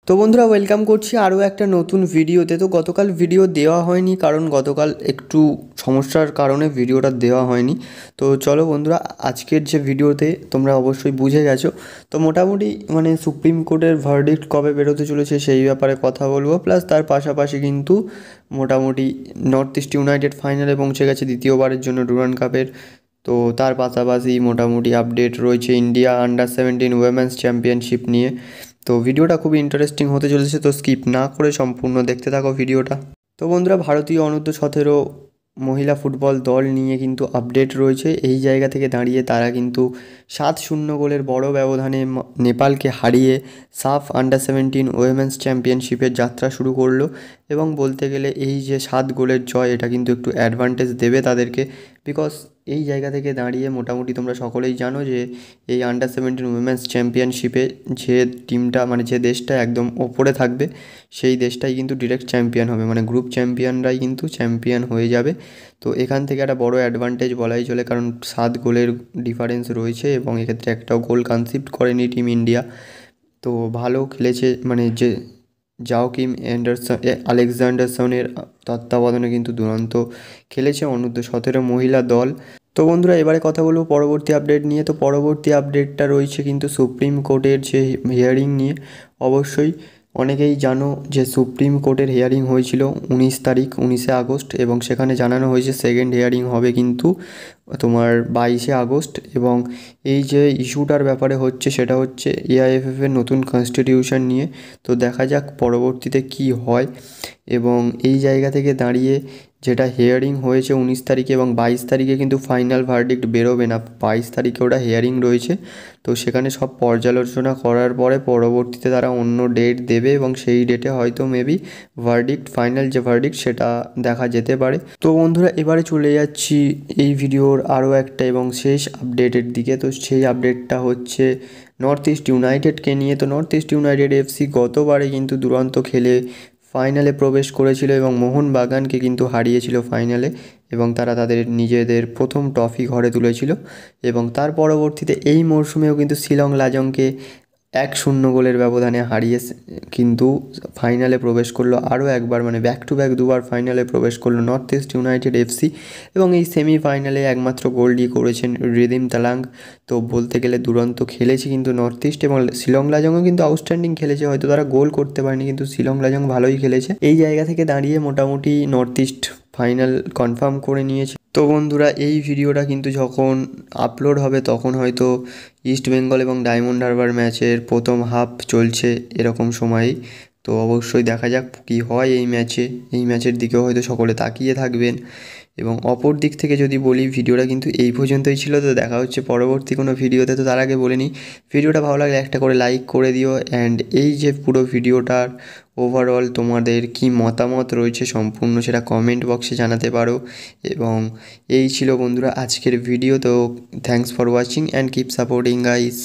তো বন্ধুরা ওয়েলকাম করছি আরও একটা নতুন ভিডিওতে। তো গতকাল ভিডিও দেওয়া হয়নি কারণ গতকাল একটু সমস্যার কারণে ভিডিওটা দেওয়া হয়নি। তো চলো বন্ধুরা, আজকের যে ভিডিওতে তোমরা অবশ্যই বুঝে গেছো। তো মোটামুটি সুপ্রিম কোর্টের ভার্ডিক্ট কবে বেরোতে চলেছে সেই ব্যাপারে কথা বলবো, প্লাস তার পাশাপাশি কিন্তু মোটামুটি নর্থ ইস্ট ইউনাইটেড ফাইনালে পৌঁছে গেছে দ্বিতীয়বারের জন্য ডুরান্ড কাপের। তো তার পাশাপাশি মোটামুটি আপডেট রয়েছে ইন্ডিয়া আন্ডার 17 উইমেন্স চ্যাম্পিয়নশিপ নিয়ে। তো ভিডিওটা খুবই ইন্টারেস্টিং হতে চলেছে, তো স্কিপ না করে সম্পূর্ণ দেখতে থাকো ভিডিওটা। তো বন্ধুরা, ভারতীয় অনূর্ধ্ব 17 মহিলা ফুটবল দল নিয়ে কিন্তু আপডেট রয়েছে। এই জায়গা থেকে দাঁড়িয়ে তারা কিন্তু 7-0 গোলের বড় ব্যবধানে নেপালকে হারিয়ে সাফ আন্ডার 17 উইমেন্স চ্যাম্পিয়নশিপের যাত্রা শুরু করলো। এবং বলতে গেলে এই যে 7 গোলের জয়, এটা কিন্তু একটু অ্যাডভান্টেজ দেবে তাদেরকে। বিকজ এই জায়গা থেকে দাঁড়িয়ে মোটামুটি তোমরা সকলেই জানো যে এই আন্ডার 17 উইমেন্স চ্যাম্পিয়নশিপে যে টিমটা যে দেশটা একদম ওপরে থাকবে সেই দেশটাই কিন্তু ডিরেক্ট চ্যাম্পিয়ন হবে, গ্রুপ চ্যাম্পিয়নরাই কিন্তু চ্যাম্পিয়ন হয়ে যাবে। তো এখান থেকে একটা বড় অ্যাডভান্টেজ বলাই চলে, কারণ 7 গোলের ডিফারেন্স রয়েছে এবং এক্ষেত্রে একটাও গোল কনসিড করেনি টিম ইন্ডিয়া। তো ভালো খেলেছে, যে জাওকিম আলেকজান্ডারসনের তত্ত্বাবধানে কিন্তু দুরন্ত খেলেছে অনূর্ধ্ব 17 মহিলা দল। তো বন্ধুরা, এবারে কথা বলবো পরবর্তী আপডেট নিয়ে। তো পরবর্তী আপডেটটা রয়েছে কিন্তু সুপ্রিম কোর্টের যে হিয়ারিং নিয়ে। অবশ্যই অনেকেই জানো যে সুপ্রিম কোর্টের হিয়ারিং হয়েছিল 19 আগস্ট, এবং সেখানে জানানো হয়েছে সেকেন্ড হিয়ারিং হবে কিন্তু তোমার 22 আগস্ট। এবং এই যে ইস্যুটার ব্যাপারে হচ্ছে সেটা হচ্ছে এআইএফএফ এর নতুন কনস্টিটিউশন নিয়ে। তো দেখা যাক পরবর্তীতে কি হয়। এবং এই জায়গা থেকে দাঁড়িয়ে যেটা হিয়ারিং হয়েছে 19 তারিখে এবং 22 তারিখে কিন্তু ফাইনাল ভার্ডিক্ট বেরোবে না, 22 তারিখে ওটা হিয়ারিং রয়েছে। তো সেখানে সব পর্যালোচনা করার পরে পরবর্তীতে তারা অন্য ডেট দেবে এবং সেই ডেটে হয়তো মেবি ভার্ডিক্ট, ফাইনাল যে ভার্ডিক্ট সেটা দেখা যেতে পারে। তো বন্ধুরা, এবারে চলে যাচ্ছি এই ভিডিওর আরও একটা এবং শেষ আপডেটের দিকে। তো সেই আপডেটটা হচ্ছে নর্থ ইস্ট ইউনাইটেডকে নিয়ে। তো নর্থ ইস্ট ইউনাইটেড এফসি গতবারে কিন্তু দুরন্ত খেলে ফাইনালে প্রবেশ করেছিল এবং মোহনবাগানকে কিন্তু হারিয়েছিল ফাইনালে, এবং তারা তাদের নিজেদের প্রথম ট্রফি ঘরে তুলেছিল। এবং তার পরবর্তীতে এই মরশুমেও কিন্তু শিলং লাজংকে 1-0 গোলের ব্যবধানে হারিয়ে কিন্তু ফাইনালে প্রবেশ করলো আরও একবার, ব্যাক টু ব্যাক দুবার ফাইনালে প্রবেশ করলো নর্থ ইস্ট ইউনাইটেড এফসি। এবং এই সেমিফাইনালে একমাত্র গোলটি করেছেন রিদিম তালাং। তো বলতে গেলে দুরন্ত খেলেছে কিন্তু নর্থ ইস্ট, এবং শিলং লাজংও কিন্তু আউটস্ট্যান্ডিং খেলেছে। হয়তো তারা গোল করতে পারেনি কিন্তু শিলং লাজং ভালোই খেলেছে। এই জায়গা থেকে দাঁড়িয়ে মোটামুটি নর্থ ইস্ট ফাইনাল কনফার্ম করে নিয়েছে। তো বন্ধুরা, এই ভিডিওটা কিন্তু যখন আপলোড হবে তখন হয়তো ইস্ট বেঙ্গল এবং ডায়মন্ড হারবার ম্যাচের প্রথম হাফ চলছে এরকম সময়েই। তো অবশ্যই দেখা যাক কী হয় এই ম্যাচে। এই ম্যাচের দিকেও হয়তো সকলে তাকিয়ে থাকবেন। এবং অপর দিক থেকে যদি বলি, ভিডিওটা কিন্তু এই পর্যন্তই ছিল। তো দেখা হচ্ছে পরবর্তী কোনো ভিডিওতে। তো তার আগে বলে নিই, ভিডিওটা ভালো লাগলে একটা করে লাইক করে দিও। অ্যান্ড এই যে পুরো ভিডিওটার ওভারঅল তোমাদের কি মতামত রয়েছে সম্পূর্ণ সেটা কমেন্ট বক্সে জানাতে পারো। এবং এই ছিল বন্ধুরা আজকের ভিডিও। তো thanks for watching and keep supporting guys.